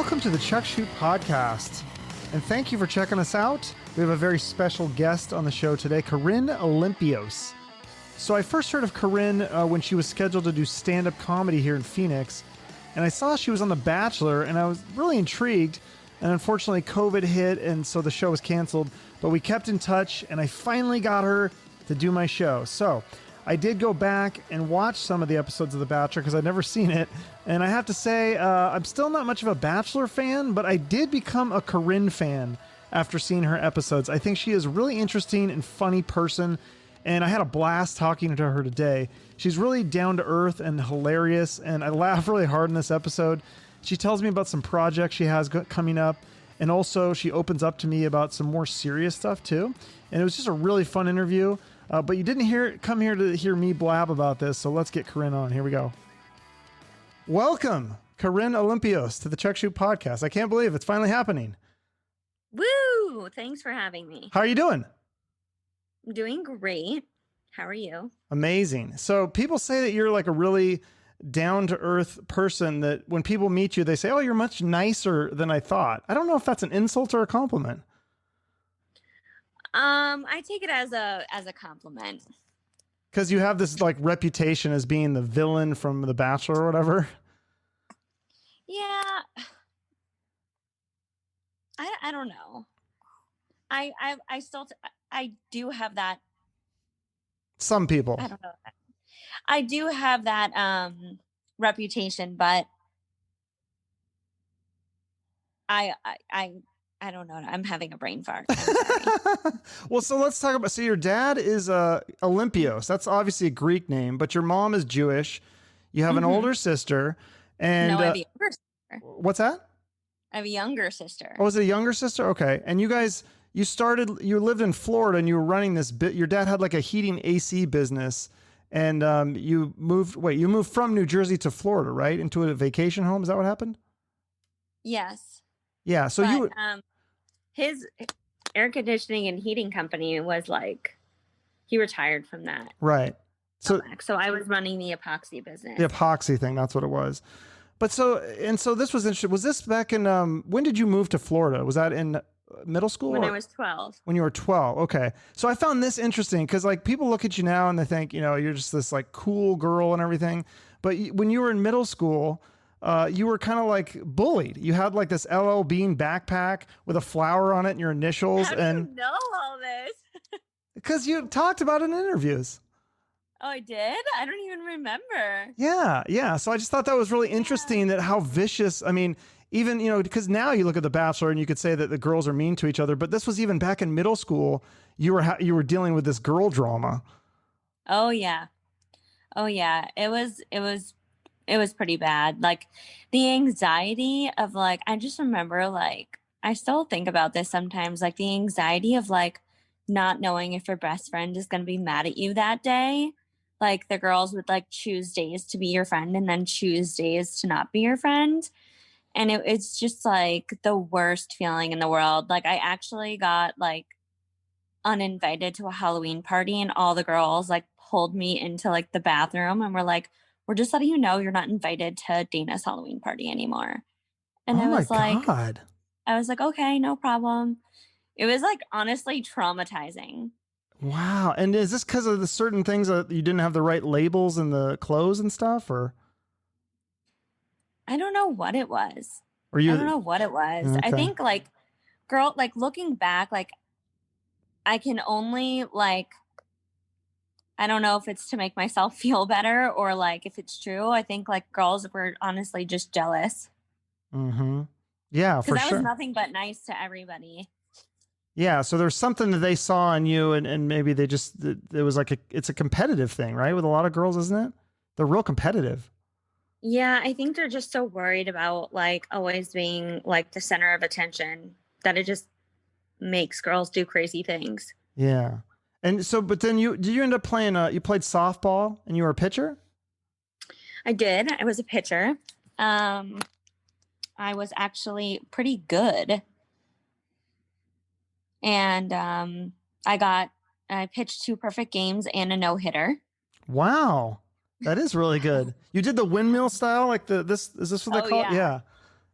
Welcome to the Chuck Shoot Podcast, and thank you for checking us out. We have a very special guest on the show today, Corinne Olympios. So I first heard of Corinne when she was scheduled to do stand-up comedy here in Phoenix, and I saw she was on The Bachelor, and I was really intrigued, and unfortunately COVID hit, and so the show was canceled, but we kept in touch, and I finally got her to do my show. So I did go back and watch some of the episodes of The Bachelor because I'd never seen it. And I have to say, I'm still not much of a Bachelor fan, but I did become a Corinne fan after seeing her episodes. I think she is a really interesting and funny person, and I had a blast talking to her today. She's really down to earth and hilarious, and I laughed really hard in this episode. She tells me about some projects she has coming up, and also she opens up to me about some more serious stuff too. And it was just a really fun interview. But you didn't come here to hear me blab about this, so let's get Corinne on. Here we go. Welcome, Corinne Olympios, to the Chuck Shoot Podcast. I can't believe it's finally happening. Woo! Thanks for having me. How are you doing? I'm doing great. How are you? Amazing. So people say that you're like a really down-to-earth person, that when people meet you, they say, oh, you're much nicer than I thought. I don't know if that's an insult or a compliment. I take it as a compliment. Because you have this like reputation as being the villain from The Bachelor or whatever. Yeah. I don't know. I do have that. Some people. I don't know. I do have that reputation, but I don't know. I'm having a brain fart. I'm sorry. Well, so let's talk about, so your dad is Olympios. That's obviously a Greek name, but your mom is Jewish. You have an older sister. And no, I have a younger sister. What's that? I have a younger sister. Oh, is it a younger sister? Okay. And you guys, you lived in Florida and you were running this bit. Your dad had like a heating AC business, and you moved from New Jersey to Florida, right? Into a vacation home. Is that what happened? Yes. Yeah. So his air conditioning and heating company was like, he retired from that. Right. So I was running the epoxy business. The epoxy thing, that's what it was. But so this was interesting. Was this back in, when did you move to Florida? Was that in middle school? When I was 12. When you were 12. Okay. So I found this interesting because like people look at you now and they think, you're just this like cool girl and everything. But when you were in middle school, you were kind of like bullied. You had like this LL Bean backpack with a flower on it and your initials. How do you know all this? Because you talked about it in interviews. Oh, I did? I don't even remember. Yeah. So I just thought that was really interesting that how vicious, I mean, even, because now you look at The Bachelor and you could say that the girls are mean to each other, but this was even back in middle school. You were dealing with this girl drama. Oh yeah. It was pretty bad. Like the anxiety of like, I just remember like, I still think about this sometimes, like the anxiety of like not knowing if your best friend is going to be mad at you that day. Like the girls would like choose days to be your friend and then choose days to not be your friend. And it's just like the worst feeling in the world. Like I actually got like uninvited to a Halloween party, and all the girls like pulled me into like the bathroom and were like, we're just letting you know you're not invited to Dana's Halloween party anymore. And I was like, okay, no problem. It was like honestly traumatizing. Wow. And is this because of the certain things that you didn't have the right labels in the clothes and stuff, or? I don't know what it was. I don't know what it was. Okay. I think like looking back, like I can only like, I don't know if it's to make myself feel better or like if it's true. I think like girls were honestly just jealous. Mm-hmm. Yeah, for sure. Because I was nothing but nice to everybody. Yeah, so there's something that they saw in you, and maybe they just, it was like it's a competitive thing, right? With a lot of girls, isn't it? They're real competitive. Yeah, I think they're just so worried about like always being like the center of attention that it just makes girls do crazy things. Yeah. And so, but then did you end up playing, you played softball and you were a pitcher? I did. I was a pitcher. I was actually pretty good. And I pitched 2 perfect games and a no-hitter. Wow. That is really good. You did the windmill style, like is this what they call it? Yeah.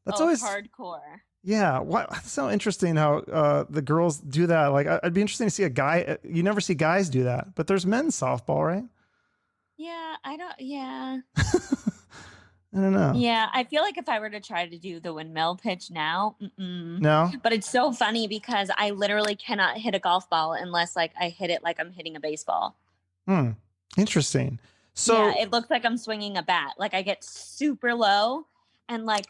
That's Oh, always hardcore. yeah. What? That's so interesting how the girls do that. Like, I'd be interested to see a guy. You never see guys do that, but there's men's softball, right? Yeah, I don't. Yeah. I don't know. Yeah, I feel like if I were to try to do the windmill pitch now, No. but it's so funny because I literally cannot hit a golf ball unless like I hit it like I'm hitting a baseball. Hmm. Interesting. So yeah, it looks like I'm swinging a bat. Like I get super low and like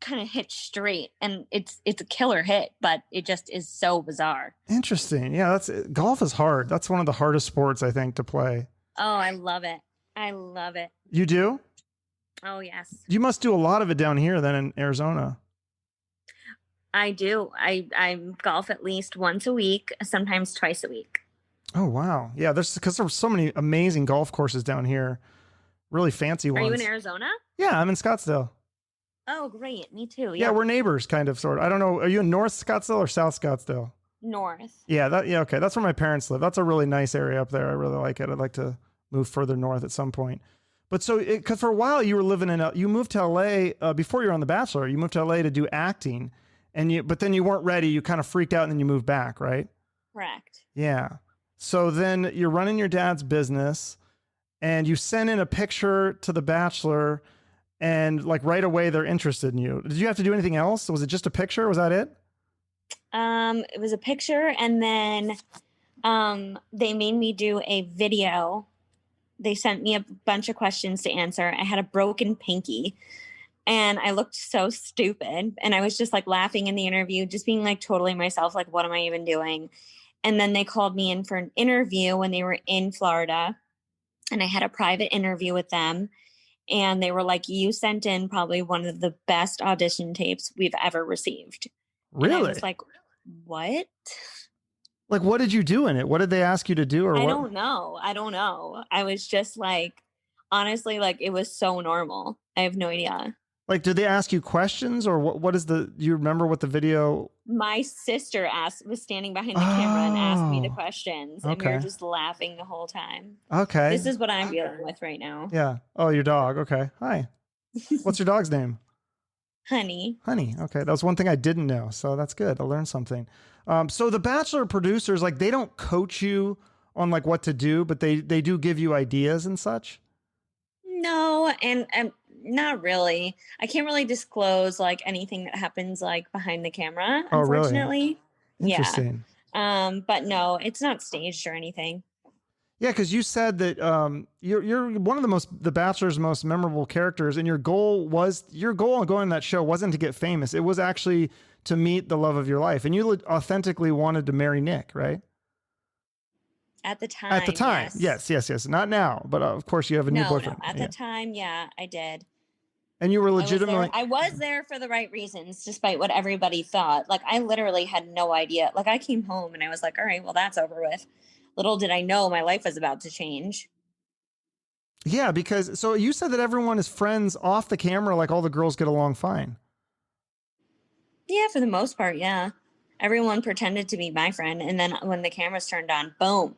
kind of hit straight, and it's a killer hit, but it just is so bizarre. interesting. Yeah, golf is hard. That's one of the hardest sports I think to play. Oh, I love it. I love it. You do? Oh, yes. You must do a lot of it down here then in Arizona. I do. I golf at least once a week, sometimes twice a week. Oh, wow. Yeah, because there's so many amazing golf courses down here. Really fancy ones. Are you in Arizona? Yeah, I'm in Scottsdale. Oh, great. Me too. Yeah, we're neighbors, kind of, sort of. I don't know. Are you in North Scottsdale or South Scottsdale? North. Yeah, okay. That's where my parents live. That's a really nice area up there. I really like it. I'd like to move further north at some point. But so, because for a while you were living you moved to LA before you were on The Bachelor. You moved to LA to do acting, but then you weren't ready. You kind of freaked out, and then you moved back, right? Correct. Yeah. So then you're running your dad's business, and you send in a picture to The Bachelor, and like right away they're interested in you. Did you have to do anything else? Was it just a picture? Was that it? It was a picture, and then they made me do a video. They sent me a bunch of questions to answer. I had a broken pinky and I looked so stupid. And I was just like laughing in the interview, just being like totally myself. Like, what am I even doing? And then they called me in for an interview when they were in Florida. And I had a private interview with them. And they were like, you sent in probably one of the best audition tapes we've ever received. Really? And I was like, what? Like, what did you do in it? What did they ask you to do? Or I what? don't know. I don't know. I was just like, honestly, like it was so normal. I have no idea. Like, did they ask you questions or what do you remember what the video? My sister was standing behind the camera and asked me the questions. And we were Okay. just laughing the whole time. Okay. This is what I'm dealing with right now. Yeah. Oh, your dog. Okay. Hi. What's your dog's name? Honey. Honey. Okay. That was one thing I didn't know. So that's good. I learned something. So the Bachelor producers, like, they don't coach you on like what to do, but they do give you ideas and such. No, and not really. I can't really disclose like anything that happens like behind the camera, Oh, really? unfortunately. Interesting. Yeah. But no, it's not staged or anything. Yeah, because you said that you're one of the Bachelor's most memorable characters, and your goal on going on that show wasn't to get famous. It was actually to meet the love of your life, and you authentically wanted to marry Nick, right? At the time. At the time, yes. Not now, but of course you have a new boyfriend. No, at the time, yeah, I did. And you were legitimately. I was there for the right reasons, despite what everybody thought. Like I literally had no idea. Like I came home and I was like, all right, well, that's over with. Little did I know my life was about to change. Yeah, because so you said that everyone is friends off the camera, like all the girls get along fine. Yeah, for the most part, yeah. Everyone pretended to be my friend, and then when the cameras turned on, boom.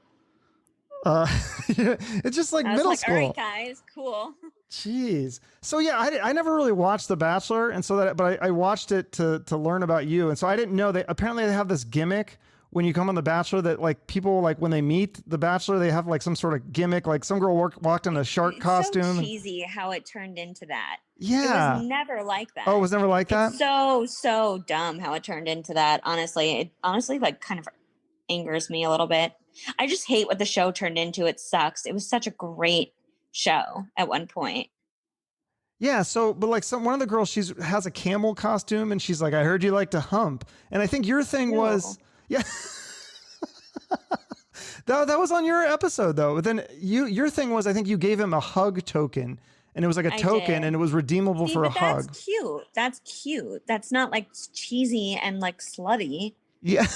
It's just like middle school. All right, guys, cool. Jeez. So yeah, I never really watched The Bachelor, and so but I watched it to learn about you, and so I didn't know that apparently they have this gimmick when you come on The Bachelor that like people like when they meet The Bachelor they have like some sort of gimmick, like some girl walked in a shark costume. So cheesy how it turned into that. Yeah. It was never like that. Oh, it was never like that? It's so dumb how it turned into that. Honestly, it like kind of angers me a little bit. I just hate what the show turned into. It sucks. It was such a great show at one point. Yeah, so but like one of the girls has a camel costume and she's like, I heard you like to hump. And I think your thing was yeah. that was on your episode though. But then your thing was I think you gave him a hug token and it was like a token and it was redeemable for a hug. That's cute. That's cute. That's not like cheesy and like slutty. Yeah.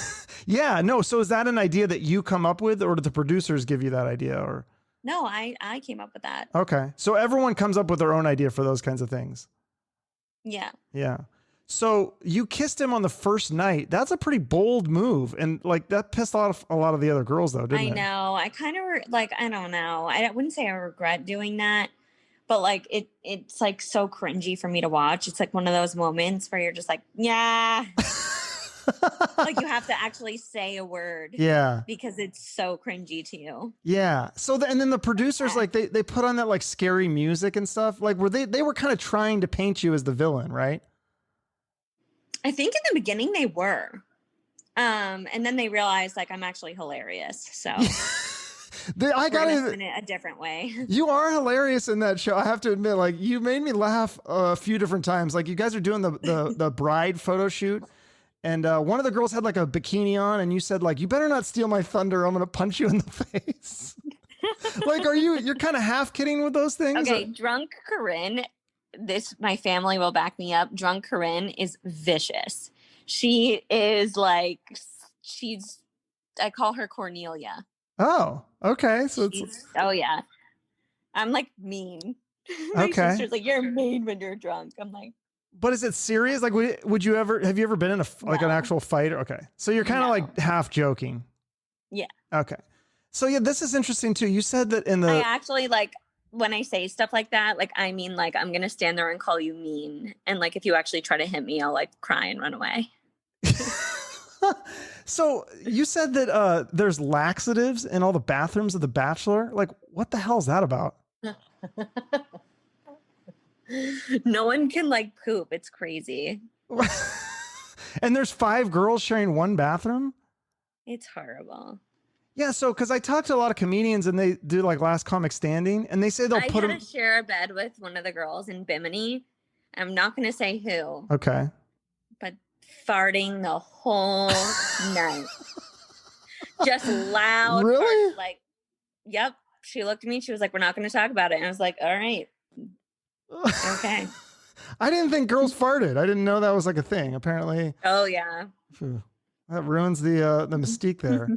Yeah, no, so is that an idea that you come up with or did the producers give you that idea or No, I came up with that. Okay. So everyone comes up with their own idea for those kinds of things. Yeah. Yeah. So you kissed him on the first night. That's a pretty bold move. And like that pissed off a lot of the other girls though, didn't it? I know. I kind of like, I don't know. I wouldn't say I regret doing that, but like it's like so cringy for me to watch. It's like one of those moments where you're just like, yeah. Like you have to actually say a word. Yeah. Because it's so cringy to you. Yeah. So and then the producers like they put on that like scary music and stuff. Like they were kind of trying to paint you as the villain, right? I think in the beginning they were. And then they realized like I'm actually hilarious. So I gotta spin it a different way. You are hilarious in that show. I have to admit, like you made me laugh a few different times. Like you guys are doing the bride photo shoot. And one of the girls had like a bikini on, and you said like, "You better not steal my thunder. I'm gonna punch you in the face." Like, you're kind of half kidding with those things? Okay, drunk Corinne. My family will back me up. Drunk Corinne is vicious. She is like, I call her Cornelia. Oh, okay. So oh yeah, I'm like mean. My sister's like, you're mean when you're drunk. I'm like. But is it serious? Like, have you ever been in an actual fight? Okay. So you're kind of like half joking. Yeah. Okay. So yeah, this is interesting too. You said that I actually like when I say stuff like that, like, I mean, like, I'm going to stand there and call you mean. And like, if you actually try to hit me, I'll like cry and run away. So you said that there's laxatives in all the bathrooms of The Bachelor. Like, what the hell is that about? No one can like poop. It's crazy. And there's 5 girls sharing one bathroom? It's horrible. Yeah, so because I talked to a lot of comedians and they do like Last Comic Standing, and they say they'll put them. I had to share a bed with one of the girls in Bimini. I'm not going to say who. Okay. But farting the whole night. Just loud. Really? Like, yep. She looked at me. She was like, we're not going to talk about it. And I was like, all right. Okay. I didn't think girls farted. I didn't know that was like a thing. Apparently. Oh yeah. That ruins the mystique there.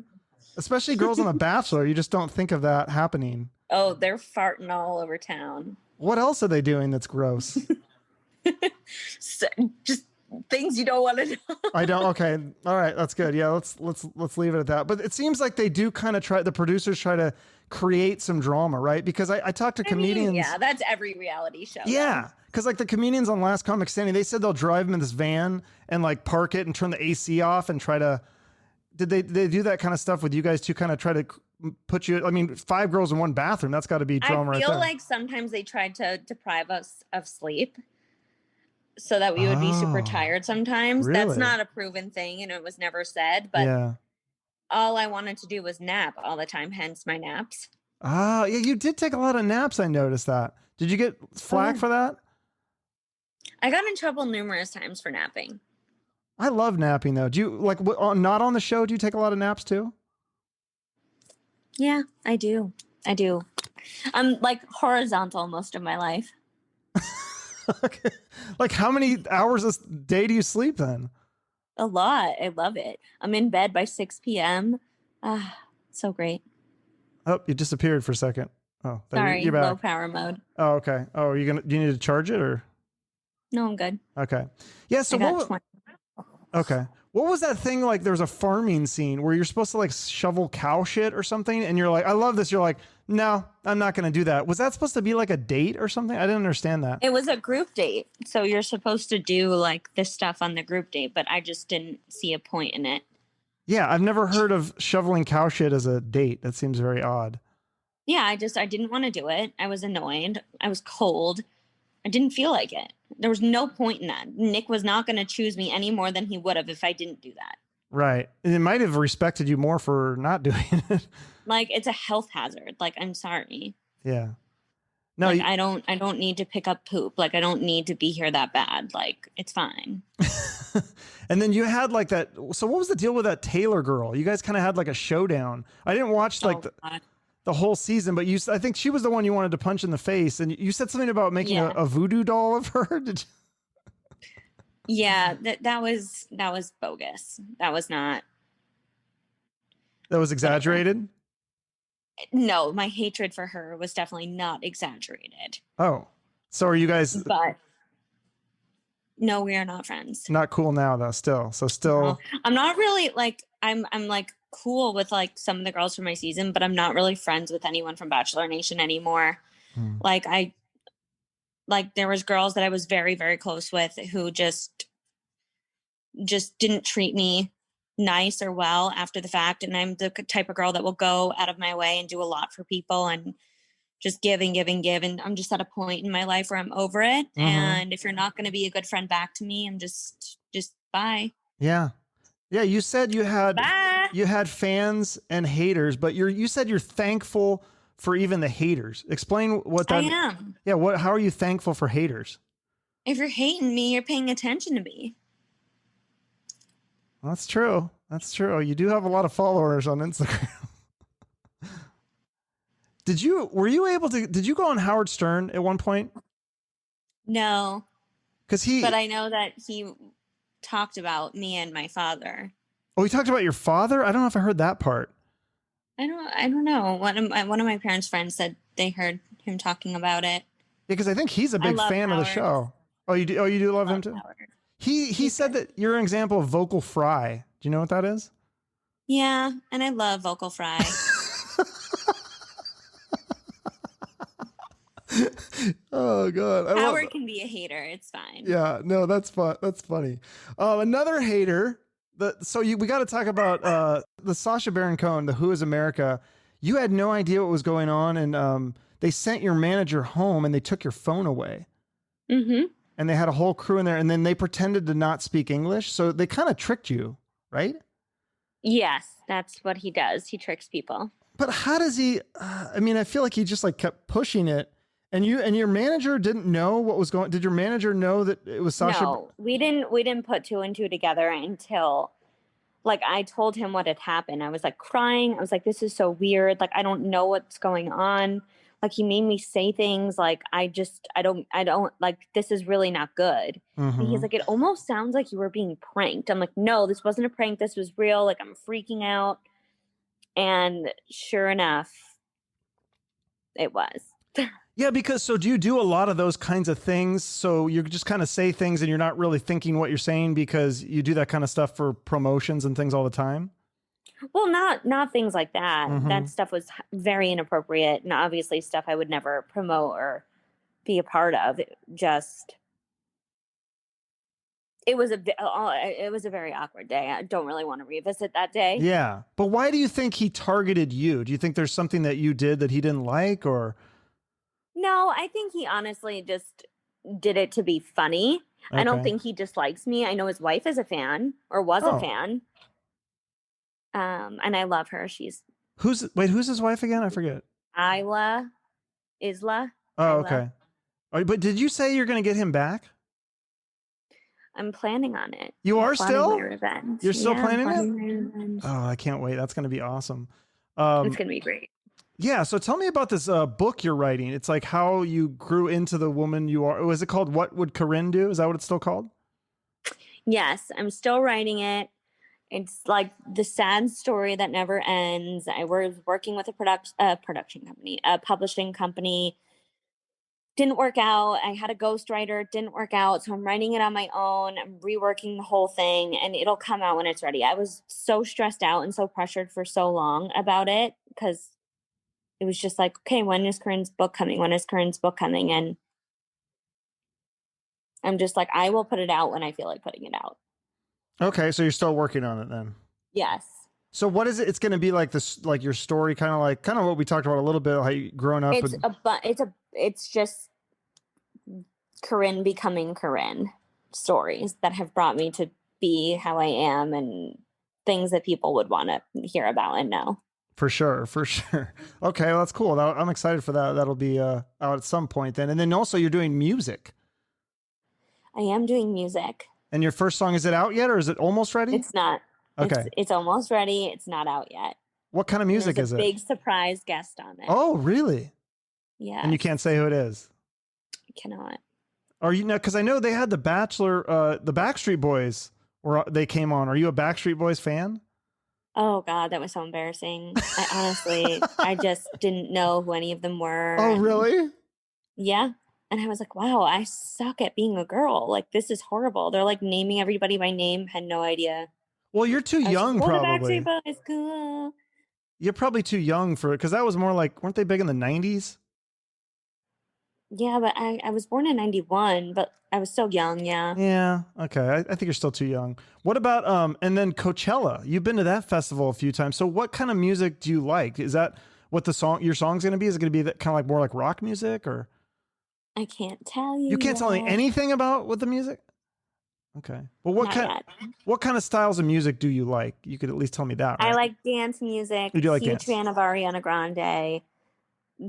Especially girls on The Bachelor. You just don't think of that happening. Oh, they're farting all over town. What else are they doing that's gross? So, just things you don't want to know. I don't. Okay. All right. That's good. Yeah. Let's leave it at that. But it seems like they do kind of the producers try to create some drama, right? Because I talked to comedians. Yeah, that's every reality show. Yeah. Because like the comedians on Last Comic Standing, they said they'll drive them in this van and like park it and turn the AC off and try to. Did they do that kind of stuff with you guys to kind of try to put you? I mean, 5 girls in one bathroom. That's got to be drama right there. I feel like sometimes they tried to deprive us of sleep so that we would be super tired sometimes. Really? That's not a proven thing and it was never said, but yeah. All I wanted to do was nap all the time, hence my naps. Ah, yeah, you did take a lot of naps. I noticed that. Did you get flack for that? I got in trouble numerous times for napping. I love napping though. Do you like not on the show? Do you take a lot of naps too? Yeah, I do. I'm like horizontal most of my life. Okay. Like how many hours a day do you sleep then? A lot. I love it. I'm in bed by 6 p.m. So great. Oh, you disappeared for a second. Oh, sorry. You're back. Low power mode. Oh, okay. Oh, do you need to charge it or? No, I'm good. Okay. Yeah. So okay. What was that thing like? There was a farming scene where you're supposed to like shovel cow shit or something, and you're like, I love this. You're like, no, I'm not going to do that. Was that supposed to be like a date or something? I didn't understand that. It was a group date. So you're supposed to do like this stuff on the group date, but I just didn't see a point in it. Yeah, I've never heard of shoveling cow shit as a date. That seems very odd. Yeah, I didn't want to do it. I was annoyed. I was cold. I didn't feel like it. There was no point in that. Nick was not going to choose me any more than he would have if I didn't do that. Right. And it might have respected you more for not doing it. Like, it's a health hazard. Like, I'm sorry. Yeah. No, like, I don't need to pick up poop. Like, I don't need to be here that bad. Like, it's fine. And then you had like that. So what was the deal with that Taylor girl? You guys kind of had like a showdown. I didn't watch like the whole season, but I think she was the one you wanted to punch in the face. And you said something about making a voodoo doll of her. Yeah, that was bogus. That was not. That was exaggerated? No, my hatred for her was definitely not exaggerated. Oh, so are you guys? But no, we are not friends. Not cool now, though. Still. No, I'm not really like. I'm like cool with like some of the girls from my season, but I'm not really friends with anyone from Bachelor Nation anymore. Like like there was girls that I was very, very close with who just didn't treat me nice or well after the fact. And I'm the type of girl that will go out of my way and do a lot for people and just give and give and give. And I'm just at a point in my life where I'm over it. Mm-hmm. And if you're not going to be a good friend back to me, I'm just bye. Yeah. Yeah. You said you had fans and haters, but you said you're thankful for even the haters. Explain what that I am. Yeah. How are you thankful for haters? If you're hating me, you're paying attention to me. That's true. That's true. You do have a lot of followers on Instagram. Did you go on Howard Stern at one point? No. But I know that he talked about me and my father. Oh, he talked about your father? I don't know if I heard that part. I don't know. One of my parents' friends said they heard him talking about it. Yeah, because I think he's a big fan of the show. Oh, you do? Oh, you do love him too? Howard. He said that you're an example of vocal fry. Do you know what that is? Yeah, and I love vocal fry. Oh God, Howard can be a hater. It's fine. Yeah, no, that's fun. That's funny. Another hater. We got to talk about the Sascha Baron Cohen, the Who Is America. You had no idea what was going on, and they sent your manager home, and they took your phone away. Mm-hmm. And they had a whole crew in there, and then they pretended to not speak English, so they kind of tricked you, right? Yes, that's what he does. He tricks people. But how does he? I mean, I feel like he just like kept pushing it. And your manager didn't know what was going. Did your manager know that it was Sascha? No, we didn't put two and two together until, like, I told him what had happened. I was like crying. I was like, this is so weird. Like, I don't know what's going on. Like, he made me say things like, I don't like, this is really not good. Mm-hmm. And he's like, it almost sounds like you were being pranked. I'm like, no, this wasn't a prank. This was real. Like, I'm freaking out. And sure enough, it was. Yeah, because so do you do a lot of those kinds of things? So you just kind of say things and you're not really thinking what you're saying because you do that kind of stuff for promotions and things all the time? Well, not things like that. Mm-hmm. That stuff was very inappropriate and obviously stuff I would never promote or be a part of. It was a very awkward day. I don't really want to revisit that day. Yeah. But why do you think he targeted you? Do you think there's something that you did that he didn't like, or? No, I think he honestly just did it to be funny. Okay. I don't think he dislikes me. I know his wife is a fan or was a fan. And I love her. Who's his wife again? I forget. Isla. Oh, Isla. okay. But did you say you're going to get him back? I'm planning on it. You are still? My revenge. You're still planning it? My revenge. Oh, I can't wait. That's going to be awesome. It's going to be great. Yeah. So tell me about this book you're writing. It's like how you grew into the woman you are. Was it called What Would Corinne Do? Is that what it's still called? Yes. I'm still writing it. It's like the sad story that never ends. I was working with a publishing company. Didn't work out. I had a ghostwriter. Didn't work out. So I'm writing it on my own. I'm reworking the whole thing and it'll come out when it's ready. I was so stressed out and so pressured for so long about it because it was just like, okay, when is Corinne's book coming? When is Corinne's book coming? And I'm just like, I will put it out when I feel like putting it out. Okay. So you're still working on it then? Yes. So what is it? It's going to be like this, like your story, kind of what we talked about a little bit, how you grown up. It's just Corinne becoming Corinne stories that have brought me to be how I am and things that people would want to hear about and know. For sure. Okay, well, that's cool. I'm excited for that. That'll be out at some point then. And then also you're doing music. I am doing music. And your first song, is it out yet or is it almost ready? It's not. Okay. It's almost ready. It's not out yet. What kind of music is it? Big surprise guest on it. Oh, really? Yeah. And you can't say who it is? I cannot. Are you, because I know they had the Bachelor, the Backstreet Boys, they came on. Are you a Backstreet Boys fan? Oh God, that was so embarrassing. I honestly, I just didn't know who any of them were. Oh, really? Yeah. And I was like, wow, I suck at being a girl. Like, this is horrible. They're like naming everybody by name. Had no idea. Well, you're too young, probably. The Backstreet Boys, cool. You're probably too young for it, because that was more like, weren't they big in the 90s? Yeah, but I was born in 91, but I was still young. Yeah. Yeah. Okay. I think you're still too young. What about and then Coachella? You've been to that festival a few times. So what kind of music do you like? Is that what your song's going to be? Is it going to be that kind of like more like rock music, or I can't tell you you can't tell me yet. anything about what the music? Okay. Well, Not yet. what kind of styles of music do you like? You could at least tell me that, I right? like dance music. You do like Huge dance. fan of Ariana Grande.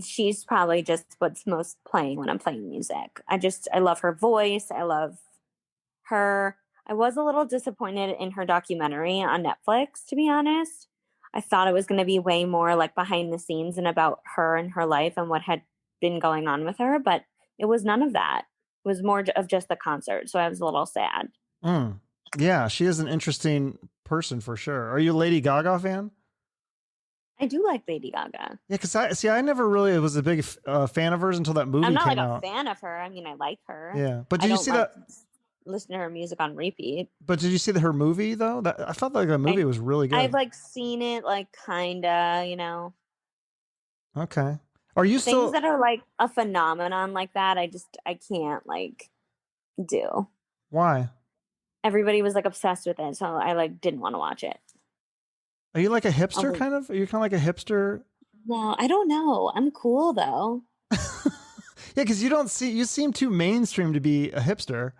She's probably just what's most playing when I'm playing music. I love her voice. I love her. I was a little disappointed in her documentary on Netflix, to be honest. I thought it was going to be way more like behind the scenes and about her and her life and what had been going on with her, but it was none of that. It was more of just the concert, so I was a little sad. Mm. Yeah, she is an interesting person for sure. Are you a Lady Gaga fan? I do like Lady Gaga. Yeah, because I never really was a big fan of hers until that movie I'm not came like a out. fan of her. I mean, I like her. Yeah, but I did you don't see like that? listen to her music on repeat. But did you see her movie though? That I felt like the movie was really good. I've like seen it, like kinda, Okay. Are you things still? that are like a phenomenon like that. I can't like do. Why? Everybody was like obsessed with it, so I like didn't want to watch it. Are you like a hipster Oh, kind of? Are you kind of like a hipster? no, I don't know. I'm cool though. Yeah, because you seem too mainstream to be a hipster.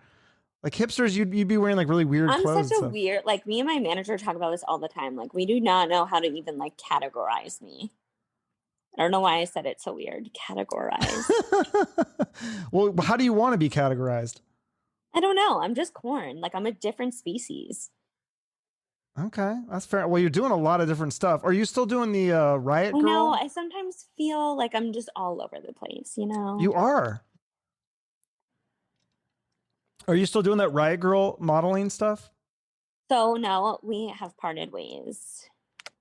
Like hipsters, you'd be wearing like really weird I'm clothes. such a weird, like me and my manager talk about this all the time. Like we do not know how to even like categorize me. I don't know why I said it so weird. Categorize. Well, how do you want to be categorized? I don't know. I'm just corn. Like I'm a different species. Okay, that's fair. Well, you're doing a lot of different stuff. Are you still doing the Riot I Girl? know. I sometimes feel like I'm just all over the place, You are. Are you still doing that Riot Girl modeling stuff? So no, we have parted ways.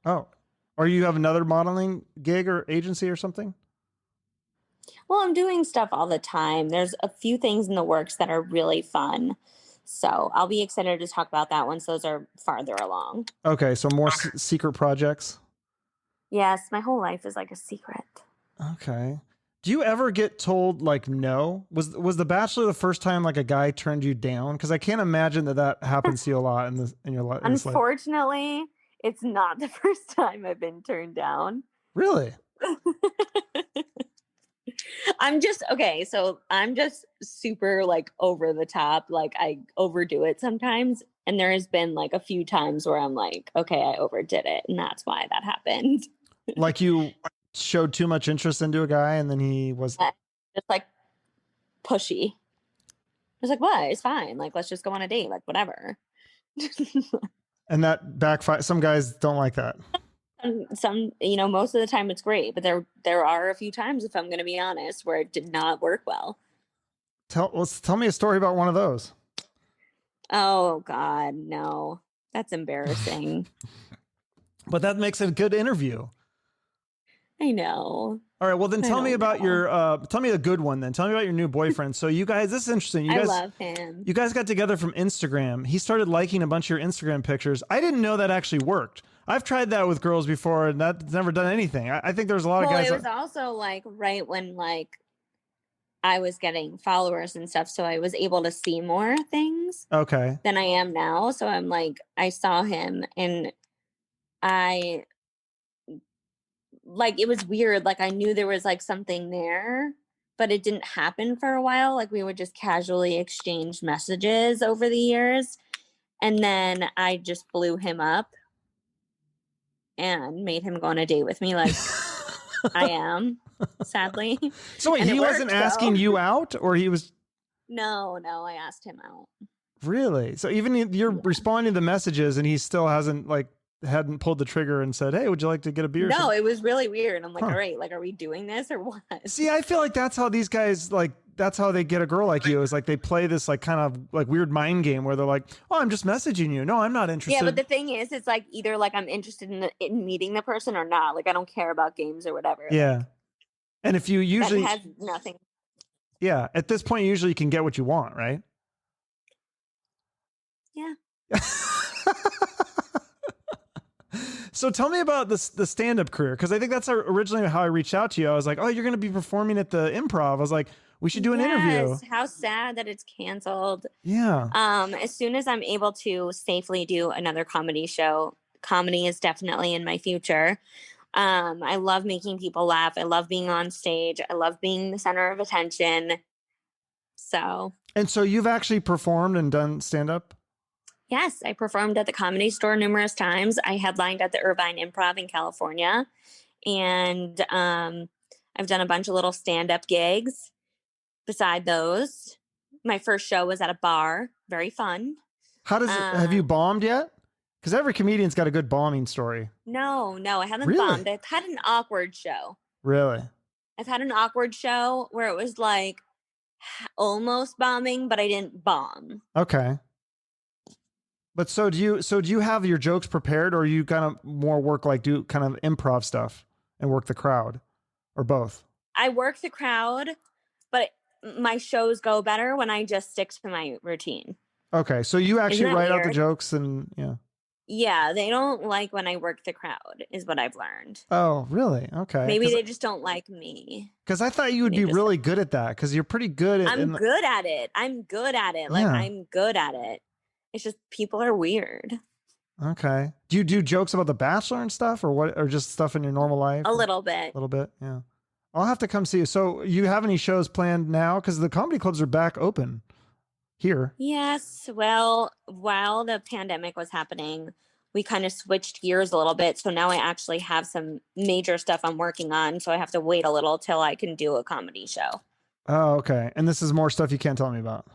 Oh, or you have another modeling gig or agency or something? Well, I'm doing stuff all the time. There's a few things in the works that are really fun. So I'll be excited to talk about that once those are farther along. Okay, so more secret projects. Yes, my whole life is like a secret. Okay. Do you ever get told like no? Was The Bachelor the first time like a guy turned you down? Because I can't imagine that happens to you a lot in your life. Unfortunately, it's not the first time I've been turned down. Really? I'm just super like over the top. Like I overdo it sometimes. And there has been like a few times where I'm like, okay, I overdid it. And that's why that happened. Like you showed too much interest into a guy and then he was just like pushy. I was like, what? It's fine. Like, let's just go on a date. Like, whatever. And that backfire. Some guys don't like that. Some, most of the time it's great, but there are a few times, if I'm going to be honest, where it did not work well. Tell me a story about one of those. Oh God, no, that's embarrassing. But that makes it a good interview. I know. All right, well then tell me about tell me a good one then. Tell me about your new boyfriend. So you guys, this is interesting. I love him. You guys got together from Instagram. He started liking a bunch of your Instagram pictures. I didn't know that actually worked. I've tried that with girls before and that's never done anything. I think there's a lot of guys. It was also like right when like I was getting followers and stuff, so I was able to see more things than I am now. So I'm like, I saw him and it was weird. Like I knew there was like something there, but it didn't happen for a while. Like we would just casually exchange messages over the years. And then I just blew him up and made him go on a date with me like I am, sadly. So wait, he wasn't asking you out or he was? No, I asked him out. Really? So even you're responding to the messages and he still hadn't pulled the trigger and said, hey, would you like to get a beer? No, it was really weird. I'm like, all right, like, are we doing this or what? See, I feel like that's how these guys, like, that's how they get a girl like you is like they play this like kind of like weird mind game where they're like, oh, I'm just messaging you. No, I'm not interested. Yeah, but the thing is, it's like either like I'm interested in meeting the person or not. Like I don't care about games or whatever. Yeah. Like, and if you usually that has nothing. Yeah. At this point, usually you can get what you want, right? Yeah. So tell me about the stand-up career, because I think that's originally how I reached out to you. I was like, oh, you're going to be performing at the Improv. I was like, We should do an interview. Yes, how sad that it's canceled. Yeah. As soon as I'm able to safely do another comedy show, comedy is definitely in my future. I love making people laugh. I love being on stage. I love being the center of attention. So. And so you've actually performed and done stand-up? Yes, I performed at the Comedy Store numerous times. I headlined at the Irvine Improv in California. And I've done a bunch of little stand-up gigs. Beside those, my first show was at a bar. Very fun. How does have you bombed yet? Because every comedian's got a good bombing story. No, I haven't Really? bombed. I've had an awkward show. Really? I've had an awkward show where it was like almost bombing, but I didn't bomb. Okay. But so do you have your jokes prepared, or you kind of more work like do kind of improv stuff and work the crowd, or both? I work the crowd, but my shows go better when I just stick to my routine. Okay, so you actually write out the jokes and Yeah, they don't like when I work the crowd, is what I've learned. Oh, really? Okay. Maybe they just don't like me. Because I thought you would be really good at that, because you're pretty good at I'm good at it. Like, Yeah. I'm good at it. It's just people are weird. Okay. Do you do jokes about The Bachelor and stuff, or what, or just stuff in your normal life? A little bit. A little bit, yeah. I'll have to come see you. So you have any shows planned now? Because the comedy clubs are back open here. Yes. Well, while the pandemic was happening, we kind of switched gears a little bit. So now I actually have some major stuff I'm working on. So I have to wait a little till I can do a comedy show. Oh, okay. And this is more stuff you can't tell me about.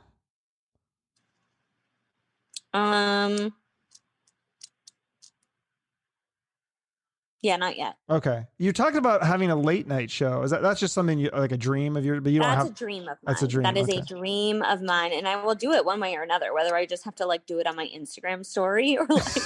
Yeah, not yet. Okay. You talked about having a late night show. That's just something you like a dream of yours, but you don't have. That's a dream of mine. That's a dream. That is okay. a dream of mine, and I will do it one way or another. Whether I just have to like do it on my Instagram story or like,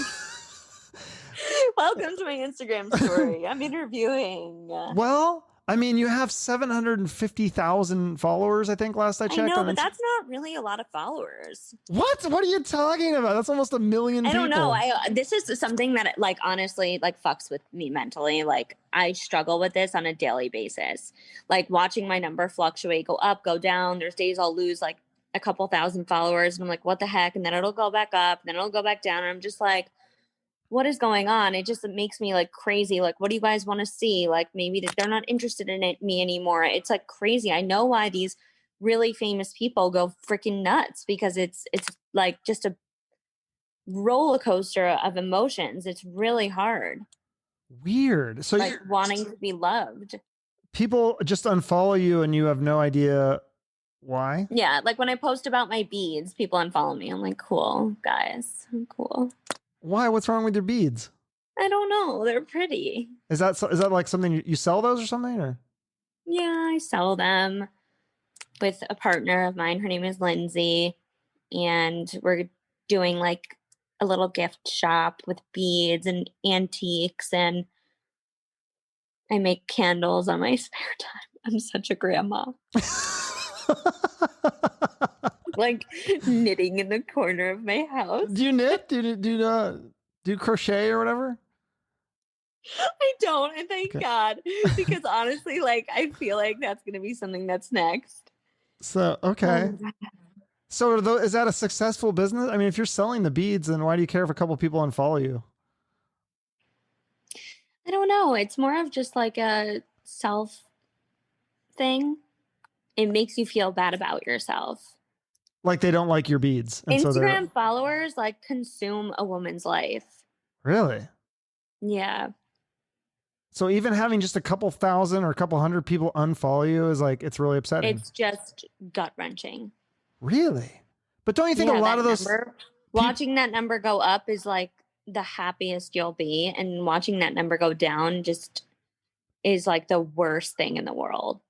welcome to my Instagram story. I'm interviewing. Well, I mean, you have 750,000 followers, I think, last I checked. I know, but that's not really a lot of followers. What? What are you talking about? That's almost 1 million people. I don't know. This is something that, like, honestly, like, fucks with me mentally. Like, I struggle with this on a daily basis. Like, watching my number fluctuate, go up, go down. There's days I'll lose, like, a couple thousand followers, and I'm like, what the heck? And then it'll go back up, and then it'll go back down, and I'm just like, what is going on? It just makes me like crazy. Like, what do you guys want to see? Like, maybe they're not interested in me anymore. It's like crazy. I know why these really famous people go freaking nuts, because it's like just a roller coaster of emotions. It's really hard. Weird. So like wanting to be loved. People just unfollow you and you have no idea why? Yeah. Like when I post about my beads, people unfollow me. I'm like, cool, guys. I'm cool. Why? What's wrong with your beads? I don't know. They're pretty. Is that like something you sell those or something? Or? Yeah, I sell them with a partner of mine. Her name is Lindsay. And we're doing like a little gift shop with beads and antiques. And I make candles on my spare time. I'm such a grandma. Like knitting in the corner of my house. Do you knit? Do crochet or whatever? I don't, and thank God, because honestly, like I feel like that's gonna be something that's next. So okay. So is that a successful business? I mean, if you're selling the beads, then why do you care if a couple people unfollow you? I don't know. It's more of just like a self thing. It makes you feel bad about yourself. Like they don't like your beads. And Instagram followers like consume a woman's life. Really? Yeah. So even having just a couple thousand or a couple hundred people unfollow you is like, it's really upsetting. It's just gut wrenching. Really? But don't you think a lot of those watching that number go up is like the happiest you'll be, and watching that number go down just is like the worst thing in the world.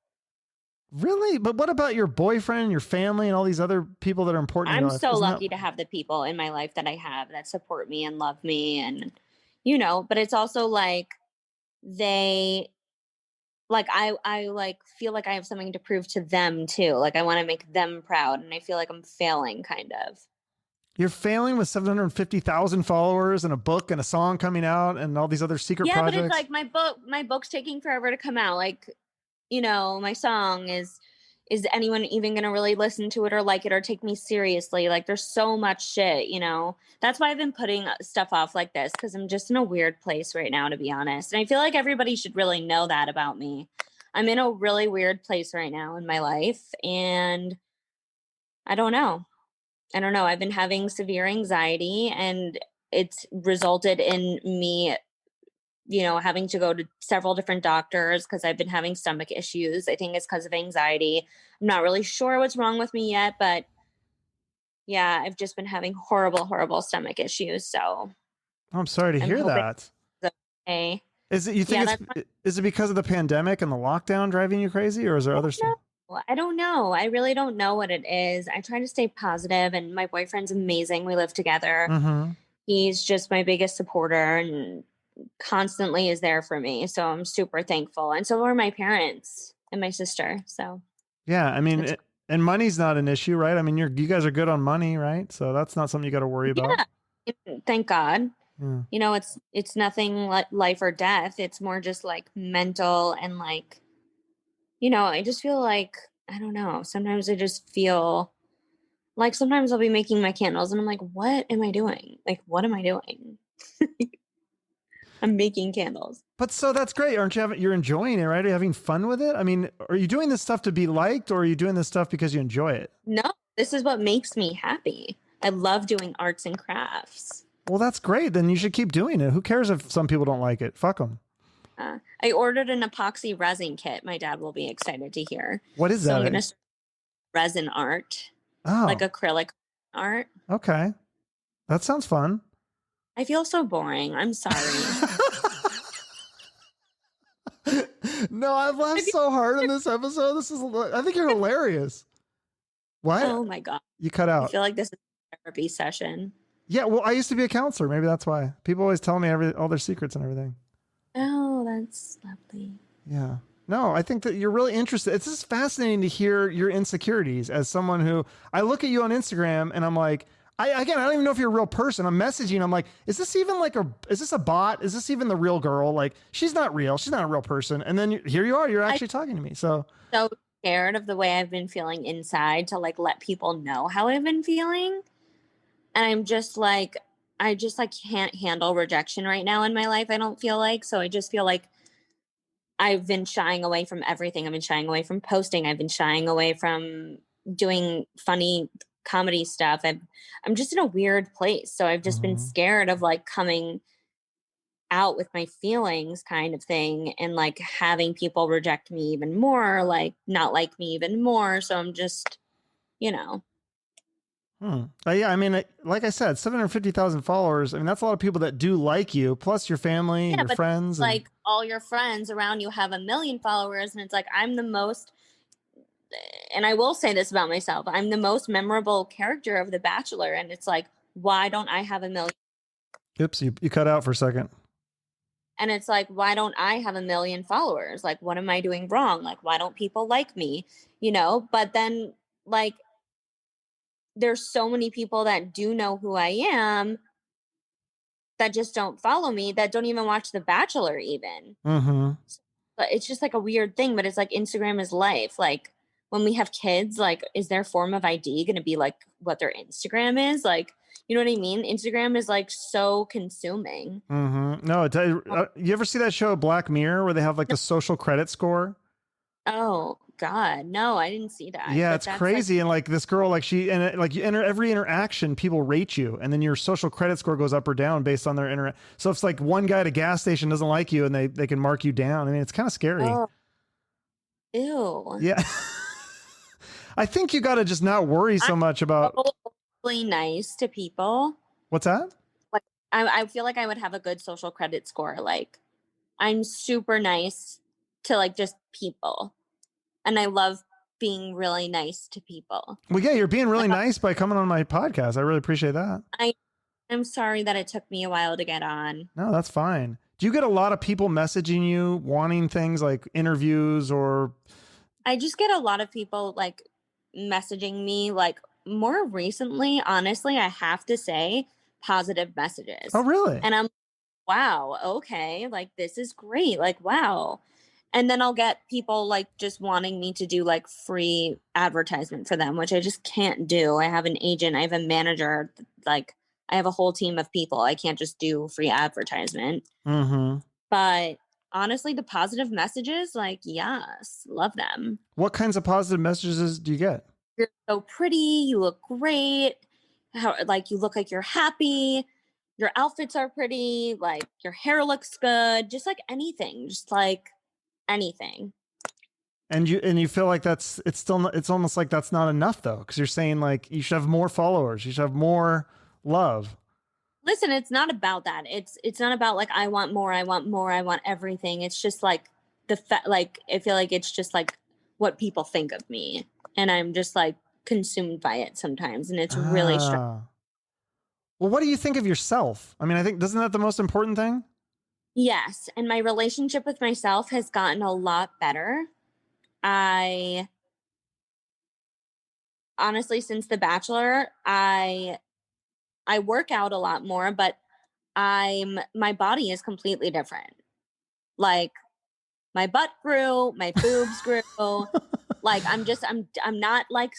Really? But what about your boyfriend and your family and all these other people that are important in your life? I'm so lucky to have the people in my life that I have that support me and love me, and but it's also like they like I like feel like I have something to prove to them too. Like I want to make them proud, and I feel like I'm failing kind of. You're failing with 750,000 followers and a book and a song coming out and all these other secret projects. Yeah, but it's like my book's taking forever to come out. Like, my song is, is anyone even going to really listen to it or like it or take me seriously? Like there's so much shit, you know? That's why I've been putting stuff off like this, because I'm just in a weird place right now, to be honest. And I feel like everybody should really know that about me. I'm in a really weird place right now in my life, and I don't know. I don't know. I've been having severe anxiety, and it's resulted in me, you know, having to go to several different doctors because I've been having stomach issues. I think it's because of anxiety. I'm not really sure what's wrong with me yet, but yeah, I've just been having horrible, horrible stomach issues. So I'm sorry to I'm hear hoping that. it's okay. Is it, you think is it because of the pandemic and the lockdown driving you crazy, or is there other stuff? I don't know. I really don't know what it is. I try to stay positive, and my boyfriend's amazing. We live together. Mm-hmm. He's just my biggest supporter and constantly is there for me. So I'm super thankful. And so are my parents and my sister. So yeah, I mean, and money's not an issue, right? I mean, you guys are good on money, right? So that's not something you got to worry about. Thank God. Yeah. You know, it's nothing like life or death. It's more just like mental and like, you know, I just feel like, I don't know. Sometimes I just feel like sometimes I'll be making my candles and I'm like, what am I doing? Like, what am I doing? I'm making candles. But so that's great. Aren't you you're enjoying it, right? Are you having fun with it? I mean, are you doing this stuff to be liked, or are you doing this stuff because you enjoy it? No, this is what makes me happy. I love doing arts and crafts. Well, that's great. Then you should keep doing it. Who cares if some people don't like it? Fuck them. I ordered an epoxy resin kit. My dad will be excited to hear. What is that? So I'm going to resin art. Oh. Like acrylic art. Okay. That sounds fun. I feel so boring. I'm sorry. No, I've laughed so hard in this episode. I think you're hilarious. What? Oh my God. You cut out. I feel like this is a therapy session. Yeah, well, I used to be a counselor. Maybe that's why. People always tell me all their secrets and everything. Oh, that's lovely. Yeah. No, I think that you're really interested. It's just fascinating to hear your insecurities as someone who I look at you on Instagram and I'm like, I don't even know if you're a real person. I'm messaging. I'm like, is this even is this a bot? Is this even the real girl? Like, she's not real. She's not a real person. And then here you are. You're actually talking to me. So scared of the way I've been feeling inside to like let people know how I've been feeling. And I'm just like, I just like can't handle rejection right now in my life. I don't feel like, so I just feel like I've been shying away from everything. I've been shying away from posting. I've been shying away from doing funny comedy stuff. I'm just in a weird place. So I've just been scared of like coming out with my feelings kind of thing and like having people reject me even more, like not like me even more. So I'm just, you know. Yeah, I mean, like I said, 750,000 followers. I mean, that's a lot of people that do like you, plus your family and your friends. Like all your friends around you have 1 million followers, and it's like I'm the most. And I will say this about myself: I'm the most memorable character of The Bachelor, and it's like, why don't I have 1 million? Oops, you cut out for a second. And it's like, why don't I have 1 million followers? Like, what am I doing wrong? Like, why don't people like me? You know. But then, like, there's so many people that do know who I am that just don't follow me, that don't even watch The Bachelor even. But it's just like a weird thing, but it's like Instagram is life. Like when we have kids, like, is their form of ID going to be like what their Instagram is? Like, you know what I mean? Instagram is like so consuming. No, you ever see that show Black Mirror where they have like the social credit score? Oh God, no, I didn't see that. Yeah, it's crazy. Like, and like this girl, like you enter every interaction, people rate you, and then your social credit score goes up or down based on their So if it's like one guy at a gas station doesn't like you, and they can mark you down. I mean, it's kind of scary. Oh. Ew. Yeah. I think you got to just not worry so much about. Really nice to people. What's that? Like I feel like I would have a good social credit score. Like I'm super nice to like just people. And I love being really nice to people. Well, yeah, you're being really nice by coming on my podcast. I really appreciate that. I'm sorry that it took me a while to get on. No, that's fine. Do you get a lot of people messaging you, wanting things like interviews or? I just get a lot of people like messaging me, like more recently, honestly, I have to say positive messages. Oh, really? And I'm, wow, okay. Like, this is great. Like, wow. And then I'll get people like just wanting me to do like free advertisement for them, which I just can't do. I have an agent, I have a manager, like I have a whole team of people. I can't just do free advertisement. Mm-hmm. But honestly, the positive messages, like, yes, love them. What kinds of positive messages do you get? You're so pretty, you look great, like you look like you're happy, your outfits are pretty, like your hair looks good, just like anything, just like anything. And you feel like it's almost like that's not enough though, because you're saying like you should have more followers, you should have more love. Listen, it's not about that. It's not about like I want more, I want everything. It's just like like I feel like it's just like what people think of me, and I'm just like consumed by it sometimes, and it's really stressful. Well, what do you think of yourself? I mean, I think isn't that the most important thing? Yes, and my relationship with myself has gotten a lot better. I honestly, since The Bachelor, I work out a lot more, but my body is completely different. Like my butt grew, my boobs grew. Like I'm not like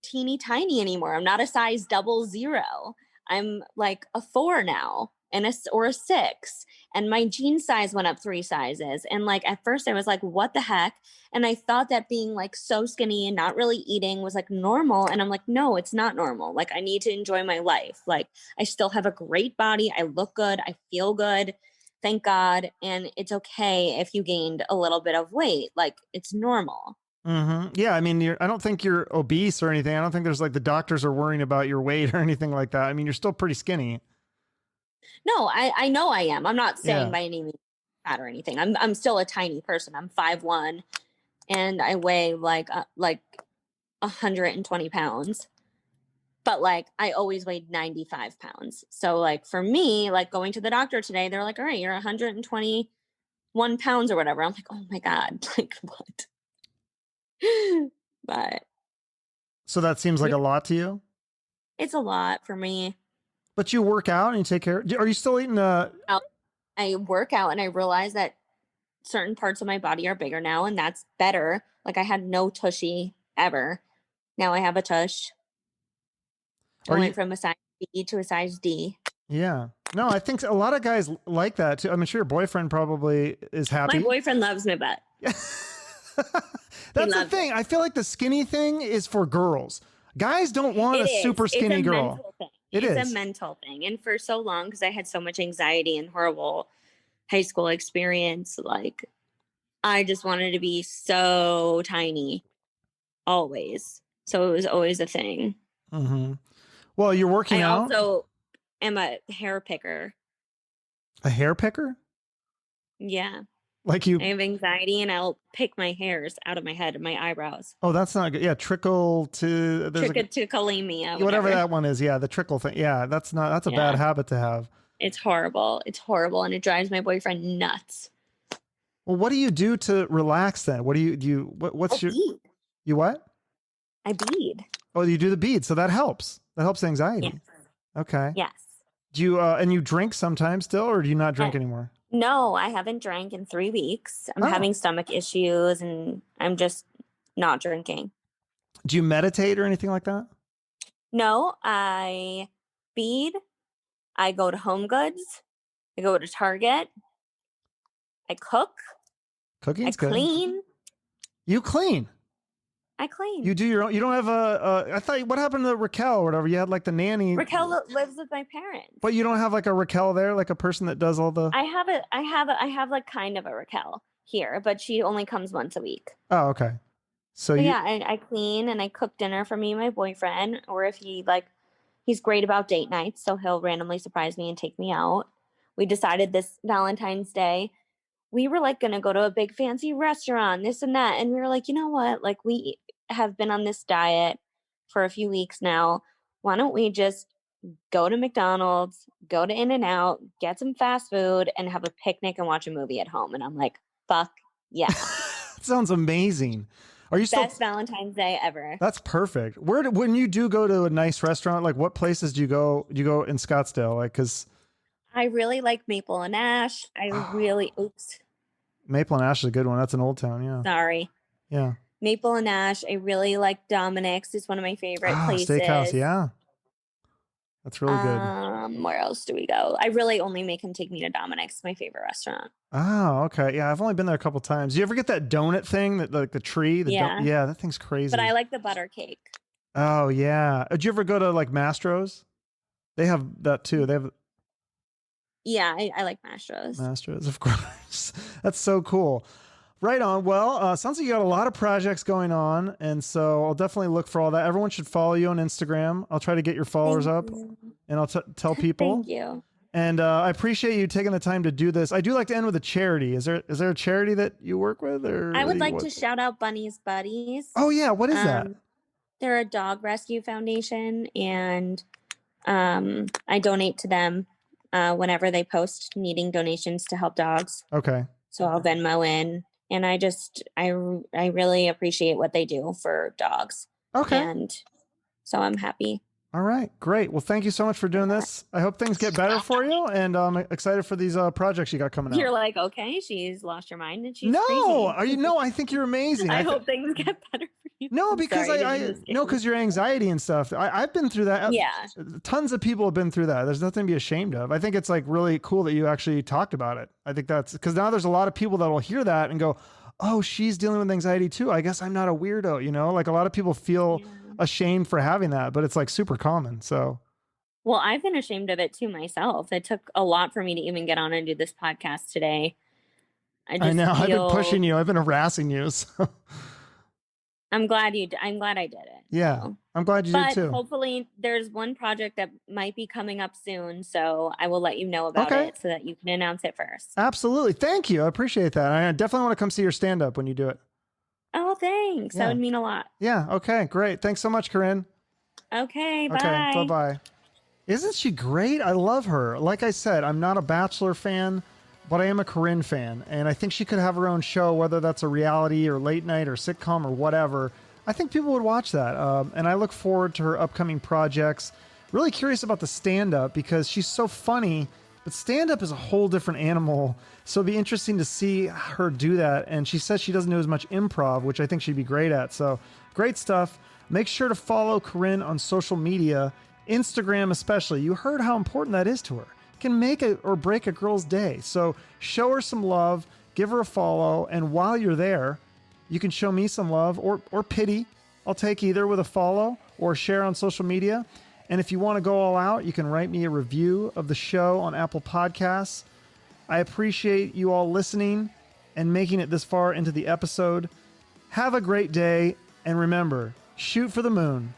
teeny tiny anymore. I'm not a size 00. I'm like a 4 now and or a 6. And my jean size went up 3 sizes. And like at first I was like, what the heck? And I thought that being like so skinny and not really eating was like normal. And I'm like, no, it's not normal. Like I need to enjoy my life. Like I still have a great body. I look good. I feel good. Thank God. And it's okay if you gained a little bit of weight. Like it's normal. Mm-hmm. Yeah, I mean, I don't think you're obese or anything. I don't think there's like the doctors are worrying about your weight or anything like that. I mean, you're still pretty skinny. No, I know I am. I'm not saying Yeah. by any means fat or anything. I'm still a tiny person. I'm 5'1", and I weigh like 120 pounds. But like I always weighed 95 pounds. So like for me, like going to the doctor today, they're like, all right, you're 121 pounds or whatever. I'm like, oh my God, like what? But So that seems like a lot to you. it's a lot for me. But you work out and you take care. Are you still eating? I work out and I realize that certain parts of my body are bigger now, and that's better. Like I had no tushy ever. Now I have a tush. I went from a size B to a size D. Yeah. No, I think a lot of guys like that too. I'm sure your boyfriend probably is happy. My boyfriend loves my butt. That's the thing. I feel like the skinny thing is for girls. Guys don't want a super skinny girl. It's a mental thing. And for so long, because I had so much anxiety and horrible high school experience, like I just wanted to be so tiny always. So it was always a thing. Mm-hmm. Well, you're working out. I also am a hair picker. A hair picker? Yeah. Like you. I have anxiety and I'll pick my hairs out of my head and my eyebrows. Oh, that's not good. Yeah, trichotillomania. Whatever that one is. Yeah, the trickle thing. Yeah, that's a bad habit to have. It's horrible. It's horrible, and it drives my boyfriend nuts. Well, what do you do to relax then? What do you what's your bead. You what? I bead. Oh, you do the bead, so that helps. That helps anxiety. Yes. Okay. Yes. Do you and you drink sometimes still, or do you not drink anymore? No, I haven't drank in 3 weeks. I'm having stomach issues and I'm just not drinking. Do you meditate or anything like that? No, I bead. I go to Home Goods. I go to Target. I cook. Cooking's good. I clean. You clean? I clean. You do your own. You don't have I thought, what happened to Raquel or whatever? You had like the nanny. Raquel lives with my parents. But you don't have like a Raquel there, like a person that does all the. I have like kind of a Raquel here, but she only comes once a week. Oh, okay. So yeah, I clean and I cook dinner for me and my boyfriend, or if he's great about date nights, so he'll randomly surprise me and take me out. We decided this Valentine's Day, we were like going to go to a big fancy restaurant, this and that. And we were like, you know what? Like we have been on this diet for a few weeks now. Why don't we just go to McDonald's, go to In-N-Out, get some fast food and have a picnic and watch a movie at home? And I'm like, fuck yeah. Sounds amazing. Are you still best Valentine's Day ever? That's perfect. When you do go to a nice restaurant, like what places do you go? Do you go in Scottsdale? Like, cause I really like Maple and Ash. I really, oops. Maple and Ash is a good one. That's an Old Town. Yeah. Sorry. Yeah. Maple and Ash. I really like Dominic's. It's one of my favorite places. Steakhouse. Yeah. That's really good. Where else do we go? I really only make him take me to Dominic's, my favorite restaurant. Oh, okay. Yeah, I've only been there a couple times. Do you ever get that donut thing, that like the tree? Yeah, that thing's crazy. But I like the butter cake. Oh yeah. Did you ever go to like Mastro's? They have that too. They have. Yeah, I like Mastro's. Mastro's, of course. That's so cool. Right on. Well, sounds like you got a lot of projects going on, and so I'll definitely look for all that. Everyone should follow you on Instagram. I'll try to get your followers up, and I'll tell people. Thank you. And I appreciate you taking the time to do this. I do like to end with a charity. Is there a charity that you work with, or I would like to shout out Bunnies Buddies. Oh yeah, what is that? They're a dog rescue foundation, and I donate to them whenever they post needing donations to help dogs. Okay. So I'll Venmo in. And I really appreciate what they do for dogs. Okay. And so I'm happy. All right, great. Well, thank you so much for doing this. I hope things get better for you, and I'm excited for these projects you got coming out. You're like, okay, she's lost her mind and she's crazy. Are you? No, I think you're amazing. I hope things get better for you. No, because because your anxiety and stuff. I've been through that. Yeah. Tons of people have been through that. There's nothing to be ashamed of. I think it's like really cool that you actually talked about it. I think that's because now there's a lot of people that will hear that and go, oh, she's dealing with anxiety too. I guess I'm not a weirdo, Like a lot of people feel ashamed for having that, but it's like super common. So. Well, I've been ashamed of it too myself. It took a lot for me to even get on and do this podcast today. I know. I've been pushing you. I've been harassing you. So. I'm glad I did it. Yeah. So. I'm glad you did too. But hopefully there's one project that might be coming up soon. So I will let you know about it so that you can announce it first. Absolutely. Thank you. I appreciate that. I definitely want to come see your stand-up when you do it. Oh, thanks. Yeah. That would mean a lot. Yeah. Okay. Great. Thanks so much, Corinne. Okay. Bye. Okay. Bye-bye. Isn't she great? I love her. Like I said, I'm not a Bachelor fan, but I am a Corinne fan. And I think she could have her own show, whether that's a reality or late night or sitcom or whatever. I think people would watch that. And I look forward to her upcoming projects. Really curious about the stand-up because she's so funny, but stand-up is a whole different animal. So it'd be interesting to see her do that. And she says she doesn't do as much improv, which I think she'd be great at. So great stuff. Make sure to follow Corinne on social media, Instagram especially. You heard how important that is to her. It can make or break a girl's day. So show her some love, give her a follow. And while you're there, you can show me some love or pity. I'll take either with a follow or share on social media. And if you want to go all out, you can write me a review of the show on Apple Podcasts. I appreciate you all listening and making it this far into the episode. Have a great day. And remember, shoot for the moon.